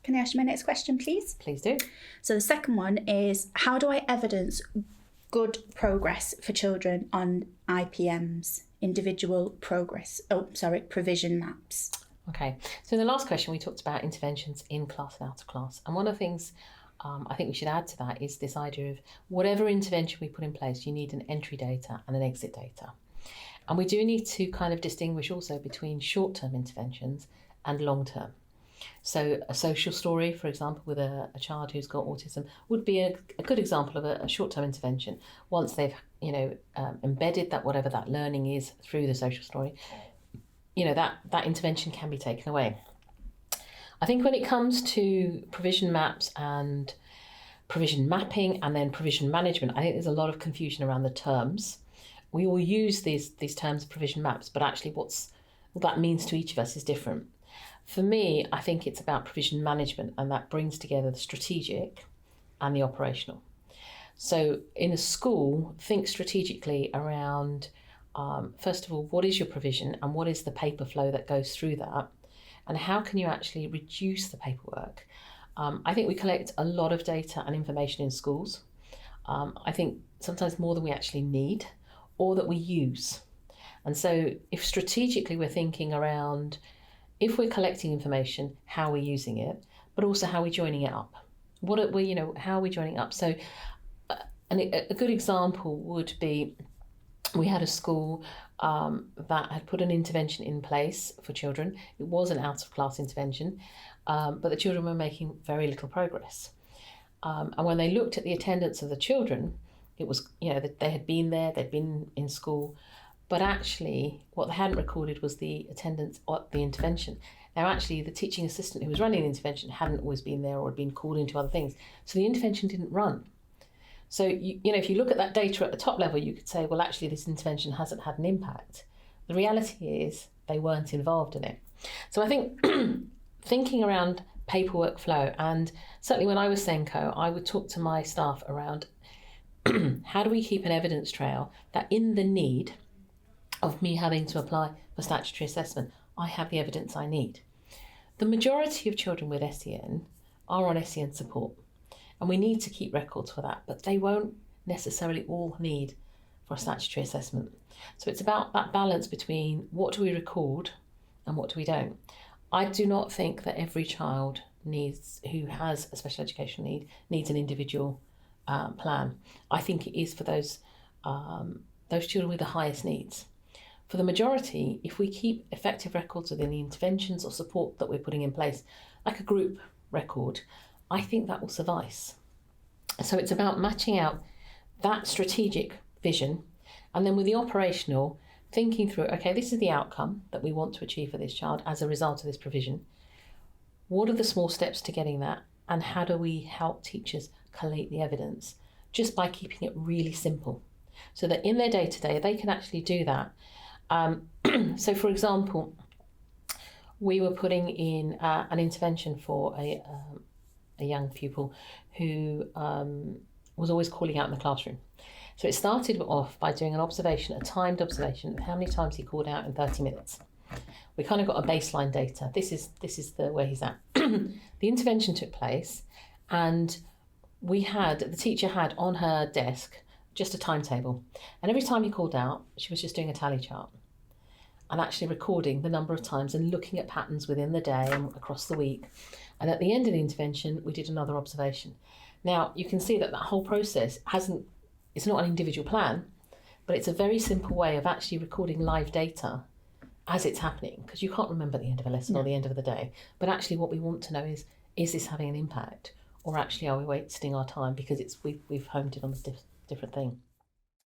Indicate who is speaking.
Speaker 1: Can I ask you my next question, please?
Speaker 2: Please do.
Speaker 1: So the second one is, how do I evidence good progress for children on IPMs, provision maps?
Speaker 2: Okay, so in the last question we talked about interventions in class and out of class, and one of the things I think we should add to that is this idea of whatever intervention we put in place, you need an entry data and an exit data. And we do need to kind of distinguish also between short-term interventions and long-term. So a social story, for example, with a child who's got autism would be a good example of a short-term intervention. Once they've, embedded that whatever that learning is through the social story, that intervention can be taken away. I think when it comes to provision maps and provision mapping and then provision management, I think there's a lot of confusion around the terms. We all use these terms, provision maps, but actually what that means to each of us is different. For me, I think it's about provision management, and that brings together the strategic and the operational. So in a school, think strategically around, first of all, what is your provision and what is the paper flow that goes through that? And how can you actually reduce the paperwork? I think we collect a lot of data and information in schools. I think sometimes more than we actually need or that we use. And so if strategically we're thinking around, if we're collecting information, how we're using it, but also how we're joining it up. How are we joining it up? So a good example would be, we had a school that had put an intervention in place for children. It was an out-of-class intervention, but the children were making very little progress. And when they looked at the attendance of the children, it was, that they had been there, they'd been in school, but actually what they hadn't recorded was the attendance at the intervention. Now actually the teaching assistant who was running the intervention hadn't always been there or had been called into other things. So the intervention didn't run. So, if you look at that data at the top level, you could say, well, actually, this intervention hasn't had an impact. The reality is they weren't involved in it. So I think thinking around paperwork flow, and certainly when I was SENCO, I would talk to my staff around how do we keep an evidence trail that in the need of me having to apply for statutory assessment, I have the evidence I need. The majority of children with SEN are on SEN support. And we need to keep records for that, but they won't necessarily all need for a statutory assessment. So it's about that balance between what do we record and what do we don't. I do not think that every child who has a special education need needs an individual plan. I think it is for those children with the highest needs. For the majority, if we keep effective records within the interventions or support that we're putting in place, like a group record, I think that will suffice. So it's about matching out that strategic vision, and then with the operational, thinking through, okay, this is the outcome that we want to achieve for this child as a result of this provision. What are the small steps to getting that? And how do we help teachers collate the evidence? Just by keeping it really simple, so that in their day-to-day, they can actually do that. So for example, we were putting in an intervention for a young pupil who was always calling out in the classroom. So it started off by doing a timed observation of how many times he called out in 30 minutes. We kind of got a baseline data. This is where he's at. The intervention took place, and the teacher had on her desk just a timetable. And every time he called out, she was just doing a tally chart and actually recording the number of times and looking at patterns within the day and across the week. And at the end of the intervention, we did another observation. Now, you can see that whole process it's not an individual plan, but it's a very simple way of actually recording live data as it's happening, because you can't remember the end of a lesson or the end of the day. But actually what we want to know is this having an impact, or actually are we wasting our time because we've homed in on this different thing?